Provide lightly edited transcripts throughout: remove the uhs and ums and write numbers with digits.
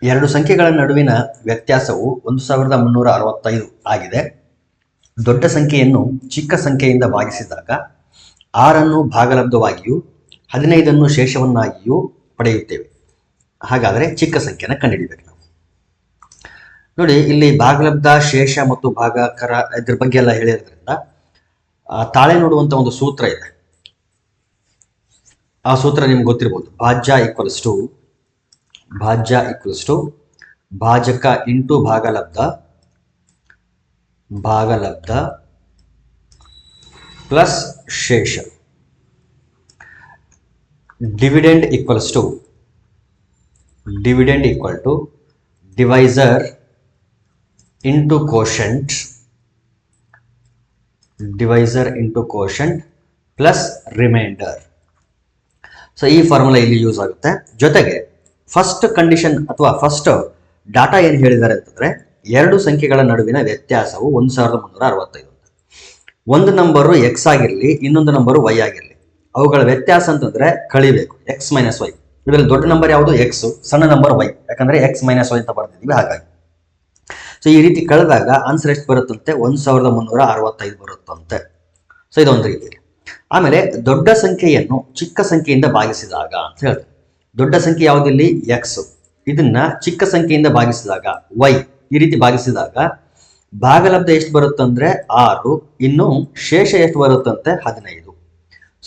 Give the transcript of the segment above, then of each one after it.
ಎರಡು ಸಂಖ್ಯೆಗಳ ನಡುವಿನ ವ್ಯತ್ಯಾಸವು 1365 ಆಗಿದೆ. ದೊಡ್ಡ ಸಂಖ್ಯೆಯನ್ನು ಚಿಕ್ಕ ಸಂಖ್ಯೆಯಿಂದ ಭಾಗಿಸಿದಾಗ 6 ಭಾಗಲಬ್ಧವಾಗಿಯೂ 15 ಶೇಷವನ್ನಾಗಿಯೂ ಪಡೆಯುತ್ತೇವೆ. ಹಾಗಾದರೆ ಚಿಕ್ಕ ಸಂಖ್ಯೆನ ಕಂಡುಹಿಡಿಬೇಕು ನಾವು. ನೋಡಿ, ಇಲ್ಲಿ ಭಾಗಲಬ್ಧ, ಶೇಷ ಮತ್ತು ಭಾಗಾಕಾರ ಇದ್ರ ಬಗ್ಗೆ ಎಲ್ಲ ಹೇಳಿರೋದ್ರಿಂದ ತಾಳೆ ನೋಡುವಂತ ಒಂದು ಸೂತ್ರ ಇದೆ. ಆ ಸೂತ್ರ ನಿಮ್ಗೆ ಗೊತ್ತಿರ್ಬೋದು. ಭಾಜ್ಯ ಈಕ್ವಲ್ಸ್ ಟು ಭಾಜಕ ಇಂಟು ಭಾಗಲಬ್ಧ ಪ್ಲಸ್ ಶೇಷ. Dividend equal to divisor into quotient plus remainder. So ಈ ಫಾರ್ಮುಲಾ ಇಲ್ಲಿ ಯೂಸ್ ಆಗುತ್ತೆ. ಜೊತೆಗೆ ಫಸ್ಟ್ ಕಂಡೀಷನ್ ಅಥವಾ ಫಸ್ಟ್ ಡಾಟಾ ಏನು ಹೇಳಿದ್ದಾರೆ ಅಂತಂದ್ರೆ, ಎರಡು ಸಂಖ್ಯೆಗಳ ನಡುವಿನ ವ್ಯತ್ಯಾಸವು 1365. ಒಂದು ನಂಬರು ಎಕ್ಸ್ ಆಗಿರಲಿ, ಇನ್ನೊಂದು ನಂಬರು ವೈ ಆಗಿರಲಿ, ಅವುಗಳ ವ್ಯತ್ಯಾಸ ಅಂತಂದ್ರೆ ಕಳಿಬೇಕು, ಎಕ್ಸ್ ಮೈನಸ್ ವೈ. ಇದರಲ್ಲಿ ದೊಡ್ಡ ನಂಬರ್ ಯಾವುದು ಎಕ್ಸ್, ಸಣ್ಣ ನಂಬರ್ ವೈ, ಯಾಕಂದ್ರೆ ಎಕ್ಸ್ ಮೈನಸ್ ವೈ ಅಂತ ಬರ್ತಿದೀವಿ. ಹಾಗಾಗಿ ಸೊ ಈ ರೀತಿ ಕಳೆದಾಗ ಆನ್ಸರ್ ಎಷ್ಟು ಬರುತ್ತಂತೆ? 1365 ಬರುತ್ತಂತೆ. ಸೊ ಇದೊಂದು ರೀತಿ. ಆಮೇಲೆ ದೊಡ್ಡ ಸಂಖ್ಯೆಯನ್ನು ಚಿಕ್ಕ ಸಂಖ್ಯೆಯಿಂದ ಭಾಗಿಸಿದಾಗ ಅಂತ ಹೇಳ್ತಾರೆ. ದೊಡ್ಡ ಸಂಖ್ಯೆ ಯಾವುದಿಲ್ಲಿ? ಎಕ್ಸ್. ಇದನ್ನ ಚಿಕ್ಕ ಸಂಖ್ಯೆಯಿಂದ ಭಾಗಿಸಿದಾಗ ವೈ, ಈ ರೀತಿ ಭಾಗಿಸಿದಾಗ ಭಾಗಲಬ್ಧ ಎಷ್ಟು ಬರುತ್ತಂದ್ರೆ 6, ಇನ್ನು ಶೇಷ ಎಷ್ಟು ಬರುತ್ತಂತೆ 15.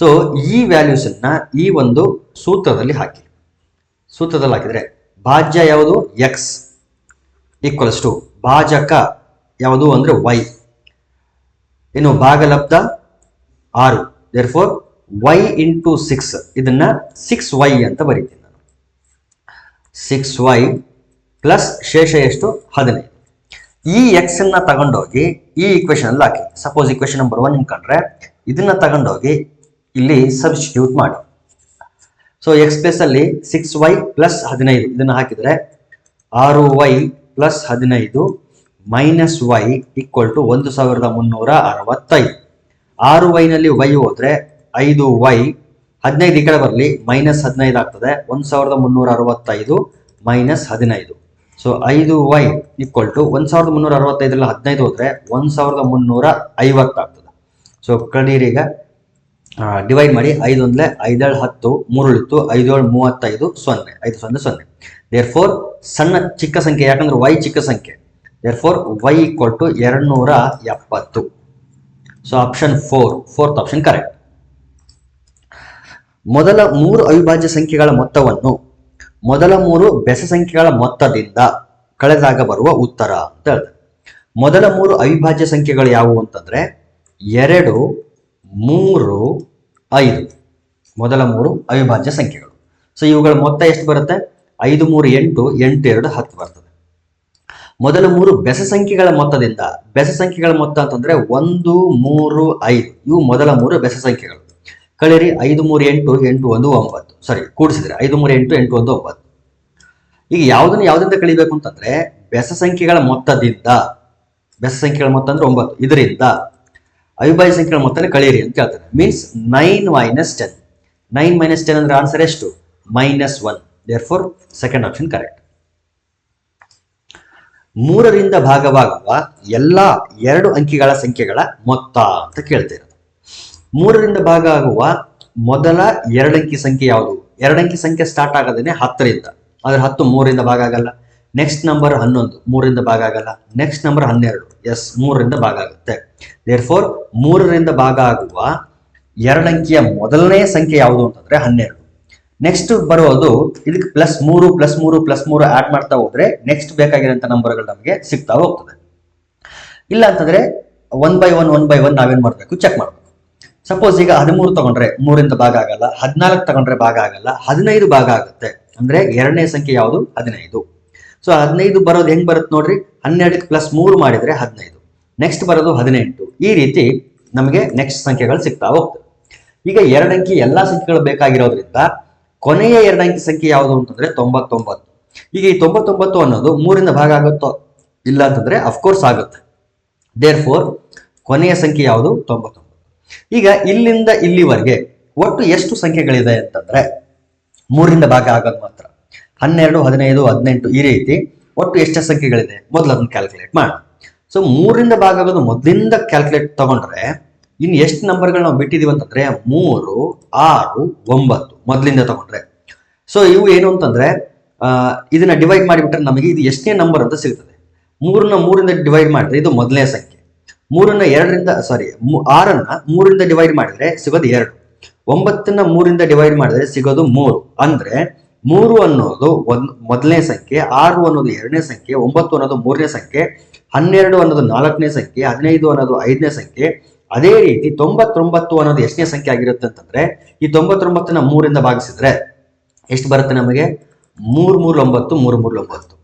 ಸೊ ಈ ವ್ಯಾಲ್ಯೂಸ್ ಅನ್ನ ಈ ಒಂದು ಸೂತ್ರದಲ್ಲಿ ಹಾಕಿದ್ರೆ ಭಾಜ್ಯ ಯಾವುದು? ಎಕ್ಸ್ ಈಕ್ವಲ್ಸ್ ಟು ಭಾಜಕ ಯಾವುದು ಅಂದ್ರೆ ವೈ, ಇನ್ನು ಭಾಗಲಬ್ಧ 6, ದೇರ್ಫೋರ್ ವೈ ಇಂಟು 6, ಇದನ್ನ 6y ಅಂತ ಬರೀತೀನಿ ನಾನು. 6y ಪ್ಲಸ್ ಶೇಷ ಎಷ್ಟು? 15. ಈ ಎಕ್ಸ್ ಅನ್ನ ತಗೊಂಡೋಗಿ ಈ ಇಕ್ವೇಶನ್ ಅಲ್ಲಿ ಹಾಕಿ. ಸಪೋಸ್ ಇಕ್ವೇಶನ್ ನಂಬರ್ 1 ಕಂಡ್ರೆ ಇದನ್ನ ತಗೊಂಡೋಗಿ ಇಲ್ಲಿ ಸಬ್ಸ್ಟಿಟ್ಯೂಟ್ ಮಾಡು. ಸೊ ಎಕ್ಸ್ ಪ್ಲೇಸ್ ಅಲ್ಲಿ 6y ಪ್ಲಸ್ 15 ಇದನ್ನ ಹಾಕಿದ್ರೆ 6y plus 15 minus y equal to 1365. 6y ನಲ್ಲಿ y ಹೋದ್ರೆ 5y, 15 ಈ ಕಡೆ ಬರಲಿ, ಮೈನಸ್ 15 ಆಗ್ತದೆ. 1365 minus 15. So 5y equal to 1365 15 ಹೋದ್ರೆ 1350 ಆಗ್ತದೆ. ಸೊ ಕಡೀರೀಗ ಡಿವೈಡ್ ಮಾಡಿ. 5 1 5 10, 3 ಉಳಿತು, 5 7 35, 0, 5 0 0. ದೇರ್ಫೋರ್ ಸಣ್ಣ ಚಿಕ್ಕ ಸಂಖ್ಯೆ, ಯಾಕಂದ್ರೆ y ಚಿಕ್ಕ ಸಂಖ್ಯೆ, therefore y equal to 270. So option 4th option correct. ಮೊದಲ 3 ಅವಿಭಾಜ್ಯ ಸಂಖ್ಯೆಗಳ ಮೊತ್ತವನ್ನು ಮೊದಲ 3 ಬೆಸ ಸಂಖ್ಯೆಗಳ ಮೊತ್ತದಿಂದ ಕಳೆದಾಗ ಬರುವ ಉತ್ತರ ಅಂತ ಹೇಳ್ತಾರೆ. ಮೊದಲ 3 ಅವಿಭಾಜ್ಯ ಸಂಖ್ಯೆಗಳು ಯಾವುವು ಅಂತಂದ್ರೆ 2, 3, 5. ಮೊದಲ 3 ಅವಿಭಾಜ್ಯ ಸಂಖ್ಯೆಗಳು. ಸೊ ಇವುಗಳ ಮೊತ್ತ ಎಷ್ಟು ಬರುತ್ತೆ? 5 3 8, 8 2 10 ಬರ್ತದೆ. ಮೊದಲ 3 ಬೆಸ ಸಂಖ್ಯೆಗಳ ಮೊತ್ತದಿಂದ, ಬೆಸ ಸಂಖ್ಯೆಗಳ ಮೊತ್ತ ಅಂತಂದ್ರೆ 1 3 5, ಇವು ಮೊದಲ 3 ಬೆಸ ಸಂಖ್ಯೆಗಳು. ಕಳೀರಿ 5 3 8, 8 1 9. ಸಾರಿ, ಕೂಡಿಸಿದ್ರೆ 5 3 8, 8 1 9. ಈಗ ಯಾವುದರಿಂದ ಕಳಿಬೇಕು ಅಂತಂದ್ರೆ ಬೆಸ ಸಂಖ್ಯೆಗಳ ಮೊತ್ತದಿಂದ, ಬೆಸ ಸಂಖ್ಯೆಗಳ ಮೊತ್ತ ಅಂದ್ರೆ 9, ಇದರಿಂದ ಅವಿಭಾಜ್ಯ ಸಂಖ್ಯೆಗಳ ಮೊತ್ತನೇ ಕಳೀರಿ ಅಂತ ಹೇಳ್ತಾರೆ. Means 9 minus 10. 9 ಮೈನಸ್ 10 ಅಂದ್ರೆ ಆನ್ಸರ್ ಎಷ್ಟು? -1. Therefore second option correct. 3ರಿಂದ ಭಾಗವಾಗುವ ಎಲ್ಲಾ 2 ಅಂಕಿಗಳ ಸಂಖ್ಯೆಗಳ ಮೊತ್ತ ಅಂತ ಕೇಳ್ತಾ ಇರೋದು. 3ರಿಂದ ಭಾಗ ಆಗುವ ಮೊದಲ 2 ಅಂಕಿ ಸಂಖ್ಯೆ ಯಾವುದು? 2 ಅಂಕಿ ಸಂಖ್ಯೆ ಸ್ಟಾರ್ಟ್ ಆಗೋದೇನೆ 10ರಿಂದ. ಆದ್ರೆ 10 3ರಿಂದ ಭಾಗ ಆಗಲ್ಲ. ನೆಕ್ಸ್ಟ್ ನಂಬರ್ 11 3ರಿಂದ ಭಾಗ ಆಗಲ್ಲ. ನೆಕ್ಸ್ಟ್ ನಂಬರ್ 12 ಎಸ್ 3ರಿಂದ ಭಾಗ ಆಗುತ್ತೆ. ದೇರ್ಫೋರ್ 3ರಿಂದ ಭಾಗ ಆಗುವ 2 ಅಂಕಿಯ ಮೊದಲನೇ ಸಂಖ್ಯೆ ಯಾವುದು ಅಂತಂದ್ರೆ 12. ನೆಕ್ಸ್ಟ್ ಬರೋದು ಇದಕ್ಕೆ +3 ಆಡ್ ಮಾಡ್ತಾ ಹೋದ್ರೆ ನೆಕ್ಸ್ಟ್ ಬೇಕಾಗಿರೋಂಥ ನಂಬರ್ಗಳು ನಮಗೆ ಸಿಗ್ತಾ ಹೋಗ್ತದೆ. ಇಲ್ಲ ಅಂತಂದ್ರೆ 1 by 1 ನಾವೇನ್ ಮಾಡ್ಬೇಕು? ಚೆಕ್ ಮಾಡ್ಬೇಕು. ಸಪೋಸ್ ಈಗ 13 ತಗೊಂಡ್ರೆ 3ರಿಂದ ಭಾಗ ಆಗಲ್ಲ, 14 ತಗೊಂಡ್ರೆ ಭಾಗ ಆಗಲ್ಲ, 15 ಭಾಗ ಆಗುತ್ತೆ. ಅಂದ್ರೆ ಎರಡನೇ ಸಂಖ್ಯೆ ಯಾವುದು? 15. ಸೊ 15 ಬರೋದು ಹೆಂಗ್ ಬರುತ್ತೆ ನೋಡ್ರಿ, 12ಕ್ಕೆ +3 ಮಾಡಿದ್ರೆ 15, ನೆಕ್ಸ್ಟ್ ಬರೋದು 18. ಈ ರೀತಿ ನಮಗೆ ನೆಕ್ಸ್ಟ್ ಸಂಖ್ಯೆಗಳು ಸಿಗ್ತಾ ಹೋಗ್ತದೆ. ಈಗ 2 ಅಂಕಿ ಎಲ್ಲಾ ಸಂಖ್ಯೆಗಳು ಬೇಕಾಗಿರೋದ್ರಿಂದ ಕೊನೆಯ 2 ಅಂಕಿ ಸಂಖ್ಯೆ ಯಾವುದು ಅಂತಂದ್ರೆ 99. ಈಗ ಈ 99 ಅನ್ನೋದು 3ರಿಂದ ಭಾಗ ಆಗುತ್ತೋ? ಇಲ್ಲ ಅಂತಂದ್ರೆ ಅಫ್ಕೋರ್ಸ್ ಆಗುತ್ತೆ. ದೇರ್ಫೋರ್ ಕೊನೆಯ ಸಂಖ್ಯೆ ಯಾವುದು? 99. ಈಗ ಇಲ್ಲಿಂದ ಇಲ್ಲಿವರೆಗೆ ಒಟ್ಟು ಎಷ್ಟು ಸಂಖ್ಯೆಗಳಿದೆ ಅಂತಂದ್ರೆ 3ರಿಂದ ಭಾಗ ಆಗೋದು ಮಾತ್ರ 12, 15, 18 ಈ ರೀತಿ ಒಟ್ಟು ಎಷ್ಟು ಸಂಖ್ಯೆಗಳಿದೆ ಮೊದಲು ಅದನ್ನ ಕ್ಯಾಲ್ಕುಲೇಟ್ ಮಾಡಿ. ಸೊ 3ರಿಂದ ಭಾಗ ಆಗೋದು ಮೊದಲಿಂದ ಕ್ಯಾಲ್ಕುಲೇಟ್ ತಗೊಂಡ್ರೆ ಇನ್ನು ಎಷ್ಟು ನಂಬರ್ಗಳು ನಾವು ಬಿಟ್ಟಿದೀವಿ ಅಂತಂದ್ರೆ 3, 6, 9 ಮೊದಲಿಂದ ತಗೊಂಡ್ರೆ. ಸೊ ಇವು ಏನು ಅಂತಂದ್ರೆ ಇದನ್ನ ಡಿವೈಡ್ ಮಾಡಿಬಿಟ್ರೆ ನಮಗೆ ಇದು ಎಷ್ಟನೇ ನಂಬರ್ ಅಂತ ಸಿಗ್ತದೆ. 3ನ್ನ 3ರಿಂದ ಡಿವೈಡ್ ಮಾಡಿದ್ರೆ ಇದು ಮೊದಲನೇ ಸಂಖ್ಯೆ. 6ನ್ನ 3ರಿಂದ ಡಿವೈಡ್ ಮಾಡಿದ್ರೆ ಸಿಗೋದು 2. 9ನ್ನ 3ರಿಂದ ಡಿವೈಡ್ ಮಾಡಿದ್ರೆ ಸಿಗೋದು 3. ಅಂದ್ರೆ 3 ಅನ್ನೋದು ಮೊದಲನೇ ಸಂಖ್ಯೆ, 6 ಅನ್ನೋದು 2ನೇ ಸಂಖ್ಯೆ, 9 ಅನ್ನೋದು 3ನೇ ಸಂಖ್ಯೆ, 12 ಅನ್ನೋದು 4ನೇ ಸಂಖ್ಯೆ, 15 ಅನ್ನೋದು 5ನೇ ಸಂಖ್ಯೆ. ಅದೇ ರೀತಿ 99 ಅನ್ನೋದು ಎಷ್ಟನೇ ಸಂಖ್ಯೆ ಆಗಿರುತ್ತೆ ಅಂತಂದ್ರೆ ಈ 99ನ್ನ 3ರಿಂದ ಭಾಗಿಸಿದ್ರೆ ಎಷ್ಟು ಬರುತ್ತೆ ನಮಗೆ? 3 3 9 3 3 9.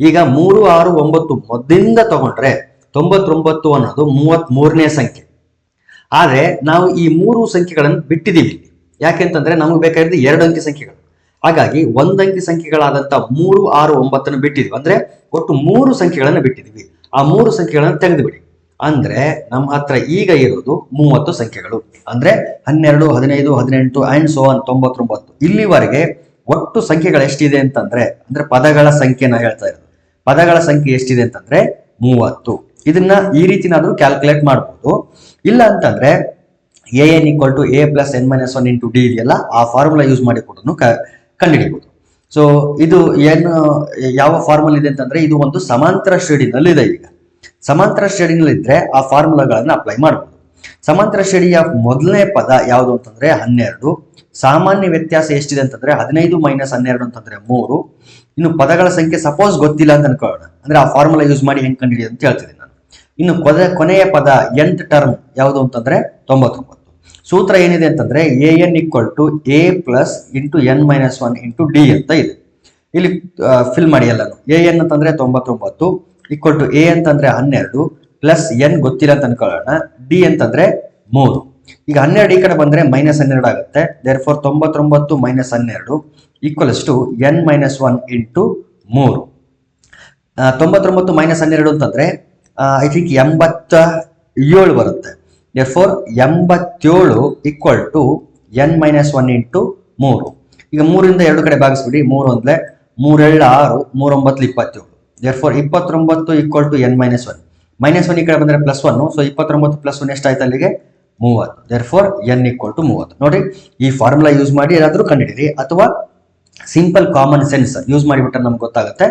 ಈಗ 3 6 9 ಮೊದಲಿಂದ ತಗೊಂಡ್ರೆ 99 ಅನ್ನೋದು 33ನೇ ಸಂಖ್ಯೆ. ಆದ್ರೆ ನಾವು ಈ 3 ಸಂಖ್ಯೆಗಳನ್ನು ಬಿಟ್ಟಿದ್ದೀವಿ. ಯಾಕೆಂತಂದ್ರೆ ನಮಗೆ ಬೇಕಾಗಿರೋದು 2 ಅಂಕಿ ಸಂಖ್ಯೆಗಳು. ಹಾಗಾಗಿ 1 ಅಂಕಿ ಸಂಖ್ಯೆಗಳಾದಂತ 3 6 9 ಬಿಟ್ಟಿದ್ವಿ. ಅಂದ್ರೆ ಒಟ್ಟು 3 ಸಂಖ್ಯೆಗಳನ್ನ ಬಿಟ್ಟಿದ್ವಿ. ಆ 3 ಸಂಖ್ಯೆಗಳನ್ನು ತೆಗೆದುಬಿಡಿ. ಅಂದ್ರೆ ನಮ್ಮ ಹತ್ರ ಈಗ ಇರೋದು 30 ಸಂಖ್ಯೆಗಳು. ಅಂದ್ರೆ 12, 15, 18 ಅಂಡ್ ಸೋ ಆನ್ 99 ಇಲ್ಲಿವರೆಗೆ ಒಟ್ಟು ಸಂಖ್ಯೆಗಳು ಎಷ್ಟಿದೆ ಅಂತಂದ್ರೆ ಪದಗಳ ಸಂಖ್ಯೆನ ಹೇಳ್ತಾ ಇರೋದು. ಪದಗಳ ಸಂಖ್ಯೆ ಎಷ್ಟಿದೆ ಅಂತಂದ್ರೆ 30. ಇದನ್ನ ಈ ರೀತಿನಾದ್ರೂ ಕ್ಯಾಲ್ಕುಲೇಟ್ ಮಾಡ್ಬೋದು. ಇಲ್ಲ ಅಂತಂದ್ರೆ an = a + n - 1 × d ಇದೆಯಲ್ಲ, ಆ ಫಾರ್ಮುಲಾ ಯೂಸ್ ಮಾಡಿ ಕೂಡ ಕಂಡುಹಿಡಿಬಹುದು. ಸೊ ಇದು ಏನು ಯಾವ ಫಾರ್ಮುಲಾ ಇದೆ ಅಂತಂದ್ರೆ ಇದು ಒಂದು ಸಮಾಂತರ ಶ್ರೇಣಿನಲ್ಲಿ ಇದೆ. ಈಗ ಸಮಾಂತರ ಶ್ರೇಣಿನಲ್ಲಿ ಇದ್ರೆ ಆ ಫಾರ್ಮುಲಾಗಳನ್ನ ಅಪ್ಲೈ ಮಾಡಬಹುದು. ಸಮಾಂತರ ಶ್ರೇಣಿಯ ಮೊದಲನೇ ಪದ ಯಾವುದು ಅಂತಂದ್ರೆ 12. ಸಾಮಾನ್ಯ ವ್ಯತ್ಯಾಸ ಎಷ್ಟಿದೆ ಅಂತಂದ್ರೆ 15 - 12 ಅಂತಂದ್ರೆ 3. ಇನ್ನು ಪದಗಳ ಸಂಖ್ಯೆ ಸಪೋಸ್ ಗೊತ್ತಿಲ್ಲ ಅಂತ ಅನ್ಕೊಳ್ಳೋಣ, ಅಂದ್ರೆ ಆ ಫಾರ್ಮುಲಾ ಯೂಸ್ ಮಾಡಿ ಹೆಂಗ್ ಕಂಡುಹಿಡಿಯೋದು ಅಂತ ಹೇಳ್ತಿದ್ದೀನಿ ನಾನು. ಇನ್ನು ಕೊನೆಯ ಪದ nth ಟರ್ಮ್ ಯಾವುದು ಅಂತಂದ್ರೆ 99. ಸೂತ್ರ ಏನಿದೆ ಅಂತಂದ್ರೆ an = a + n - 1 × d ಅಂತ ಇದೆ. ಇಲ್ಲಿ ಫಿಲ್ ಮಾಡಿ ಎಲ್ಲಾನು. an ಅಂತಂದ್ರೆ 99 = a ಅಂತಂದ್ರೆ 12 ಪ್ಲಸ್ n ಗೊತ್ತಿಲ್ಲ ಅಂತ ಅನ್ಕೊಳ್ಳೋಣ, d ಅಂತಂದ್ರೆ 3. ಈಗ 12 ಈ ಕಡೆ ಬಂದ್ರೆ -12 ಆಗುತ್ತೆ. therefore 99 - 12 = n - 1 × 3. 99 - 12 ಅಂತಂದ್ರೆ ಐ ಥಿಂಕ್ 87 ಬರುತ್ತೆ. therefore 87 = n - 1 × 3. ಈಗ 3ರಿಂದ 2 ಕಡೆ ಭಾಗಿಸ್ಬಿಡಿ. 3 1 3 2 6 3 9 27. therefore 29 = n - 1. -1 ಈ ಕಡೆ ಬಂದ್ರೆ +1. ಸೊ 29 + 1 ಎಷ್ಟಾಯ್ತು ಅಲ್ಲಿಗೆ? 30. therefore n = 30. ನೋಡಿ, ಈ ಫಾರ್ಮುಲಾ ಯೂಸ್ ಮಾಡಿ ಏನಾದ್ರೂ ಕಂಡುಹಿಡಿರಿ, ಅಥವಾ ಸಿಂಪಲ್ ಕಾಮನ್ ಸೆನ್ಸ್ ಯೂಸ್ ಮಾಡಿಬಿಟ್ರೆ ನಮ್ಗೆ ಗೊತ್ತಾಗುತ್ತೆ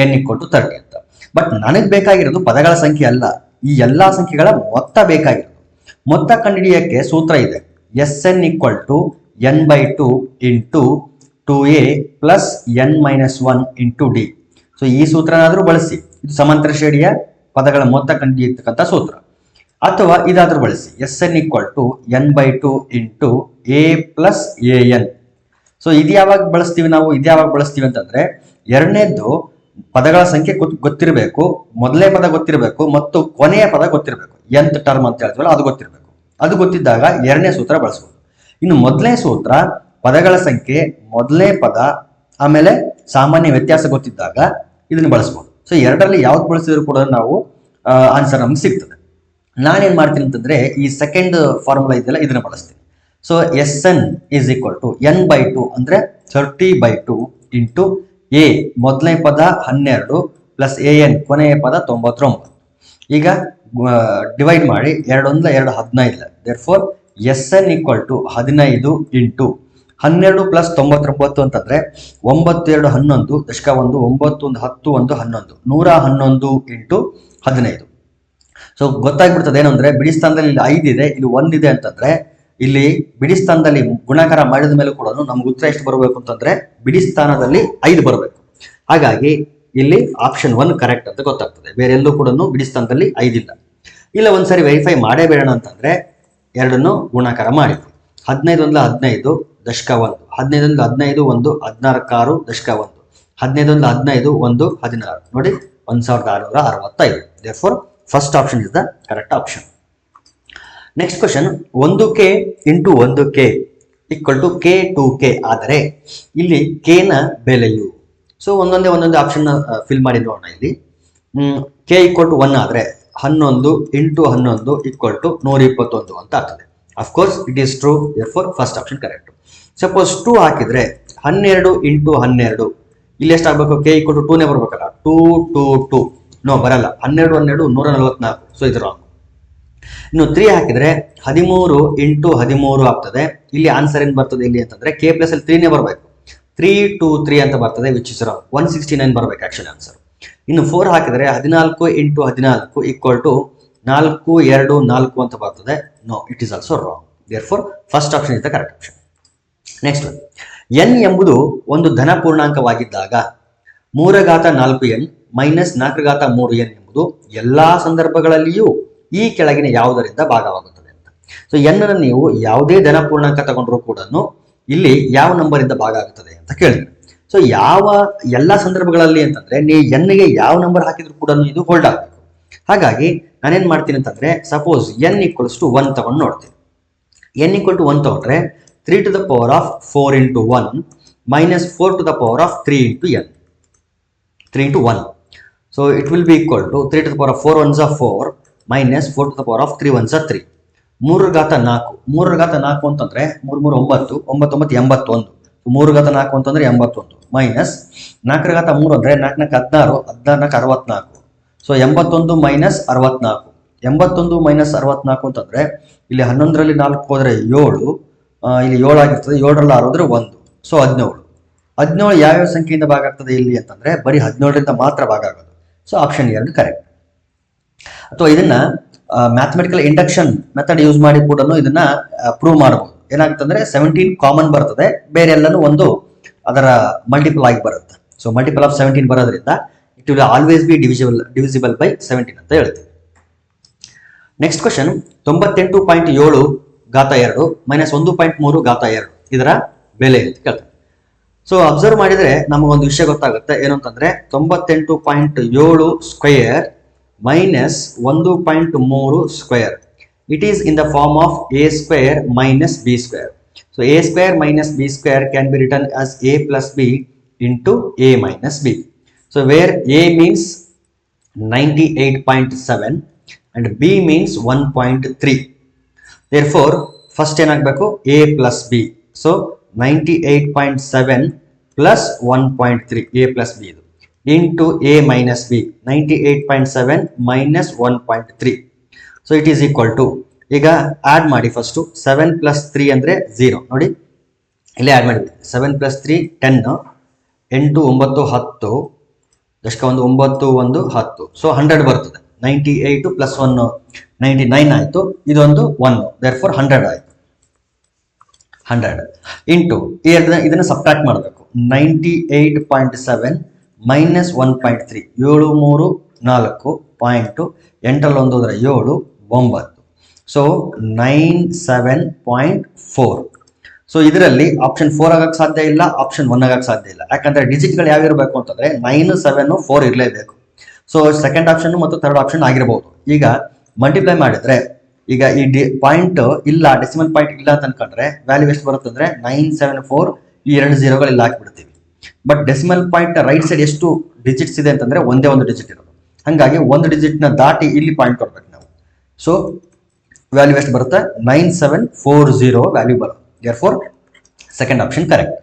n = 30 ಅಂತ. ಬಟ್ ನನಗೆ ಬೇಕಾಗಿರೋದು ಪದಗಳ ಸಂಖ್ಯೆ ಅಲ್ಲ, ಈ ಎಲ್ಲಾ ಸಂಖ್ಯೆಗಳ ಮೊತ್ತ ಬೇಕಾಗಿರೋದು. ಮೊತ್ತ ಕಂಡುಹಿಡಿಯಕ್ಕೆ ಸೂತ್ರ ಇದೆ. Sn = n/2 × 2a + n - 1 × d. So ಈ ಸೂತ್ರನಾದ್ರೂ ಬಳಸಿ. ಇದು ಸಮಾಂತರ ಶ್ರೇಣಿಯ ಪದಗಳ ಮೊತ್ತ ಕಂಡುಹಿಡಿಯತಕ್ಕಂಥ ಸೂತ್ರ. ಅಥವಾ ಇದಾದ್ರೂ ಬಳಸಿ. Sn = n/2 × a + an. So ಇದು ಯಾವಾಗ ಬಳಸ್ತೀವಿ ನಾವು? ಅಂತಂದ್ರೆ ಎರಡನೇದ್ದು ಪದಗಳ ಸಂಖ್ಯೆ ಗೊತ್ತಿರಬೇಕು, ಮೊದಲನೇ ಪದ ಗೊತ್ತಿರಬೇಕು ಮತ್ತು ಕೊನೆಯ ಪದ ಗೊತ್ತಿರಬೇಕು. nth ಟರ್ಮ್ ಅಂತ ಹೇಳ್ತೀವಲ್ಲ ಅದು ಗೊತ್ತಿರಬೇಕು. ಅದು ಗೊತ್ತಿದ್ದಾಗ ಎರಡನೇ ಸೂತ್ರ ಬಳಸಬಹುದು. ಇನ್ನು ಮೊದಲನೇ ಸೂತ್ರ ಪದಗಳ ಸಂಖ್ಯೆ, ಮೊದಲನೇ ಪದ, ಆಮೇಲೆ ಸಾಮಾನ್ಯ ವ್ಯತ್ಯಾಸ ಗೊತ್ತಿದ್ದಾಗ ಇದನ್ನು ಬಳಸಬಹುದು. ಸೊ ಎರಡರಲ್ಲಿ ಯಾವ್ದು ಬಳಸಿದ್ರು ಕೂಡ ನಾವು ಆನ್ಸರ್ ನಮ್ಗೆ ಸಿಗ್ತದೆ. ನಾನೇನ್ ಮಾಡ್ತೀನಿ ಅಂತಂದ್ರೆ ಈ ಸೆಕೆಂಡ್ ಫಾರ್ಮುಲಾ ಇದೆಯಲ್ಲ ಇದನ್ನ ಬಳಸ್ತೀನಿ. ಸೊ Sn = n/2 ಅಂದ್ರೆ 30/2 × a ಮೊದಲನೇ ಪದ 12 ಪ್ಲಸ್ an ಕೊನೆಯ ಪದ 99. ಈಗ ಡಿವೈಡ್ ಮಾಡಿ. 2 1 2 15. therefore Sn = 15 × 12 + 99 ಅಂತಂದ್ರೆ 9 2 11 ದಶಕ 1 9 1 10 1 11 111 × 15. ಸೊ ಗೊತ್ತಾಗ್ಬಿಡ್ತದೆ ಏನಂದ್ರೆ ಬಿಡಿ ಸ್ಥಾನದಲ್ಲಿ ಇಲ್ಲಿ 5 ಇದೆ, ಇಲ್ಲಿ 1 ಇದೆ ಅಂತಂದ್ರೆ ಇಲ್ಲಿ ಬಿಡಿ ಸ್ಥಾನದಲ್ಲಿ ಗುಣಾಕಾರ ಮಾಡಿದ ಮೇಲೆ ಕೂಡ ನಮ್ಗೆ ಉತ್ತರ ಎಷ್ಟು ಬರಬೇಕು ಅಂತಂದ್ರೆ ಬಿಡಿ ಸ್ಥಾನದಲ್ಲಿ 5 ಬರಬೇಕು. ಹಾಗಾಗಿ ಇಲ್ಲಿ ಆಪ್ಷನ್ 1 ಕರೆಕ್ಟ್ ಅಂತ ಗೊತ್ತಾಗ್ತದೆ. ಬೇರೆ ಎಲ್ಲೂ ಕೂಡ ಬಿಡಿ ಸ್ಥಾನದಲ್ಲಿ 5 ಇಲ್ಲ. ಇಲ್ಲ ಒಂದ್ಸರಿ ವೆರಿಫೈ ಮಾಡೇ ಬೇಡ ಅಂತಂದ್ರೆ ಎರಡನ್ನು ಗುಣಾಕಾರ ಮಾಡಿ. 15 1 15 ದಶಕ 1 15 1 15 1 14 6 ದಶಕ 1 15 1 15 1 16 ನೋಡಿ 1665. therefore first option is the correct option. Next question, 1k × 1k = k2k ಆದರೆ ಇಲ್ಲಿ k ನ ಬೆಲೆಯು. ಸೊ ಒಂದೊಂದೇ ಆಪ್ಷನ್ ಫಿಲ್ ಮಾಡಿ ನೋಡೋಣ. ಇಲ್ಲಿ k = 1 ಆದ್ರೆ 11 × 11 = 121 ಅಂತ ಆಗ್ತದೆ. Of course it is true. therefore first option correct. Suppose 2 ಹಾಕಿದ್ರೆ 12 × 12 ಇಲ್ಲಿ ಎಷ್ಟಾಗಬೇಕು, ಕೆ ಈಕ್ವಲ್ ಟು 2ನೇ ಬರ್ಬೇಕಲ್ಲ, 2 2 2 ನೋ ಬರಲ್ಲ, 12 12 144. ಸೊ ಇದು ರಾಂಗ್. ಇನ್ನು 3 ಹಾಕಿದ್ರೆ 13 ಇಂಟು 13 ಆಗ್ತದೆ. ಇಲ್ಲಿ ಆನ್ಸರ್ ಏನ್ ಬರ್ತದೆ ಇಲ್ಲಿ ಅಂತಂದ್ರೆ ಕೆ ಪ್ಲಸ್ ಅಲ್ಲಿ 3ನೇ ಬರಬೇಕು, 3 2 3 ಅಂತ ಬರ್ತದೆ, ವಿಚ್ ಇಸ್ ರಾಂಗ್. 169 ಬರ್ಬೇಕು ಆಕ್ಚುಲಿ ಆನ್ಸರ್. ಇನ್ನು 4 ಹಾಕಿದ್ರೆ 14 ಇಂಟು 14 ಈಕ್ವಲ್ ಟು 4 2 4 ಅಂತ ಬರ್ತದೆ. No, it is also wrong. Therefore first option is the correct option. Next one, N ಎಂಬುದು ಒಂದು ಧನ ಪೂರ್ಣಾಂಕವಾಗಿದ್ದಾಗ 3⁴n ಮೈನಸ್ 4�3n ಎಂಬುದು ಎಲ್ಲಾ ಸಂದರ್ಭಗಳಲ್ಲಿಯೂ ಈ ಕೆಳಗಿನ ಯಾವುದರಿಂದ ಭಾಗವಾಗುತ್ತದೆ ಅಂತ. ಸೊ ಎನ್ ಅನ್ನು ನೀವು ಯಾವುದೇ ಧನ ಪೂರ್ಣಾಂಕ ತಗೊಂಡ್ರು ಕೂಡ ಇಲ್ಲಿ ಯಾವ ನಂಬರ್ ಇಂದ ಭಾಗ ಆಗುತ್ತದೆ ಅಂತ ಕೇಳಿದ್ರು. ಸೊ ಯಾವ ಎಲ್ಲಾ ಸಂದರ್ಭಗಳಲ್ಲಿ ಅಂತಂದ್ರೆ ನೀವು ಎನ್ಗೆ ಯಾವ ನಂಬರ್ ಹಾಕಿದ್ರು ಕೂಡ ಇದು ಹೋಲ್ಡ್ ಆಗಬೇಕು. ಹಾಗಾಗಿ ನಾನೇನ್ ಮಾಡ್ತೀನಿ ಅಂತಂದ್ರೆ ಸಪೋಸ್ n ಈಕ್ವಲ್ಸ್ ಟು 1 ತಗೊಂಡು ನೋಡ್ತೀನಿ. n ಈಕ್ವಲ್ ಟು 1 ತಗೊಂಡ್ರೆ 3 to the power of 4 into 1 minus 4 to the power of 3 into n. 3 into 1. So it will be equal to 3 to the power of 4 ones are 4 minus 4 to the power of 3 ones are 3. 3⁴ ಅಂತಂದ್ರೆ 3 3 9 9 9 81. 3⁴ ಅಂತಂದ್ರೆ 81 minus 4⁻3 ಅಂದ್ರೆ 4 4 16 16 64. So 81 minus 64. 81 minus 64 ಅಂತಂದ್ರೆ ಇಲ್ಲಿ 11ರಲ್ಲಿ 4 ಹೋದ್ರೆ 7, ಇಲ್ಲಿ 7 ಆಗಿರ್ತದೆ, 7ರಲ್ಲಿ 6 ಹೋದ್ರೆ 1, so 17. 17 ಯಾವ್ಯಾವ ಸಂಖ್ಯೆಯಿಂದ ಭಾಗ ಆಗ್ತದೆ ಇಲ್ಲಿ ಅಂತಂದ್ರೆ ಬರೀ 17ರಿಂದ ಮಾತ್ರ ಭಾಗ ಆಗೋದು. So option 2 correct. ಅಥವಾ ಇದನ್ನ ಮ್ಯಾಥಮೆಟಿಕಲ್ ಇಂಡಕ್ಷನ್ ಮೆಥಡ್ ಯೂಸ್ ಮಾಡಿ ಕೂಡ ಇದನ್ನ ಪ್ರೂವ್ ಮಾಡಬಹುದು. ಏನಾಗುತ್ತಂದ್ರೆ 17 ಕಾಮನ್ ಬರ್ತದೆ, ಬೇರೆ ಎಲ್ಲಾನು ಒಂದು ಅದರ ಮಲ್ಟಿಪಲ್ ಆಗಿ ಬರುತ್ತೆ. ಸೊ ಮಲ್ಟಿಪಲ್ ಆಫ್ 17 ಬರೋದ್ರಿಂದ it will always B divisible by 17 ಅಂತ ಹೇಳ್ತೀವಿ. ನೆಕ್ಸ್ಟ್ ಕ್ವಶನ್, 98.7 ಘಾತ 2 ಮೈನಸ್ 1.3 ಘಾತ 2 ಇದರ ಬೆಲೆ ಅಂತ ಕೇಳ್ತಾರೆ. ಸೊ ಅಬ್ಸರ್ವ್ ಮಾಡಿದ್ರೆ ನಮಗೊಂದು ವಿಷಯ ಗೊತ್ತಾಗುತ್ತೆ, ಏನು ಅಂತಂದ್ರೆ 98.7 square minus 1.3 square. It is in the form of a square minus b square. So a square minus b square can be written as a plus b into a minus b. So where a means 98.7 and b means 1.3. Therefore first ಏನಾಗಬೇಕು, a plus b. So 98.7 plus 1.3 a plus b ಇದು into a minus b. 98.7 minus 1.3. So it is equal to, ಈಗ add ಮಾಡಿ first 7 plus 3 ಅಂದ್ರೆ 0. ನೋಡಿ ಇಲ್ಲಿ add ಮಾಡಿ, 7 plus 3 10, 8 9 10, ದಶಕ 1 9 1 10. So 100 ಬರ್ತದೆ. 98 plus 1 99 ಆಯಿತು, ಇದೊಂದು 1, therefore 100 ಆಯಿತು. 100 ಇಂಟು ಇದನ್ನ ಸಬ್ಟ್ರಾಕ್ಟ್ ಮಾಡಬೇಕು. 98.7 ಮೈನಸ್ 1.3, 7 3 4 ಪಾಯಿಂಟು 8ರಲ್ಲಿ 1 ಹೋದ್ರೆ 7 9. ಸೊ 97.4. ಸೊ ಇದರಲ್ಲಿ ಆಪ್ಷನ್ 4 ಆಗಕ್ಕೆ ಸಾಧ್ಯ ಇಲ್ಲ, ಆಪ್ಷನ್ 1 ಆಗಕ್ಕೆ ಸಾಧ್ಯ ಇಲ್ಲ. ಯಾಕಂದ್ರೆ ಡಿಜಿಟ್ಗಳು ಯಾವಿರಬೇಕು ಅಂತಂದ್ರೆ 9 7 4 ಇರಲೇಬೇಕು. ಸೊ ಸೆಕೆಂಡ್ ಆಪ್ಷನ್ ಮತ್ತು ಥರ್ಡ್ ಆಪ್ಷನ್ ಆಗಿರಬಹುದು. ಈಗ ಮಲ್ಟಿಪ್ಲೈ ಮಾಡಿದ್ರೆ ಈಗ ಈ ಪಾಯಿಂಟ್ ಇಲ್ಲ, ಡೆಸಿಮಲ್ ಪಾಯಿಂಟ್ ಇಲ್ಲ ಅಂತ ಅನ್ಕೊಂಡ್ರೆ ವ್ಯಾಲ್ಯೂ ಎಷ್ಟು ಬರುತ್ತೆ ಅಂದ್ರೆ 974. ಈ 2 0ಗಳು ಇಲ್ಲಿ ಹಾಕಿಬಿಡ್ತೀವಿ. But decimal point right side ಎಷ್ಟು ಡಿಜಿಟ್ಸ್ ಇದೆ ಅಂತಂದ್ರೆ ಒಂದೇ ಒಂದು ಡಿಜಿಟ್ ಇರೋದು. ಹಾಗಾಗಿ ಒಂದು ಡಿಜಿಟ್ ನ ದಾಟಿ ಇಲ್ಲಿ ಪಾಯಿಂಟ್ ಕೊಡ್ಬೇಕು ನಾವು. ಸೊ ವ್ಯಾಲ್ಯೂ ಎಷ್ಟು ಬರುತ್ತೆ, 9740 ವ್ಯಾಲ್ಯೂ ಬರುತ್ತೆ. Therefore second option correct.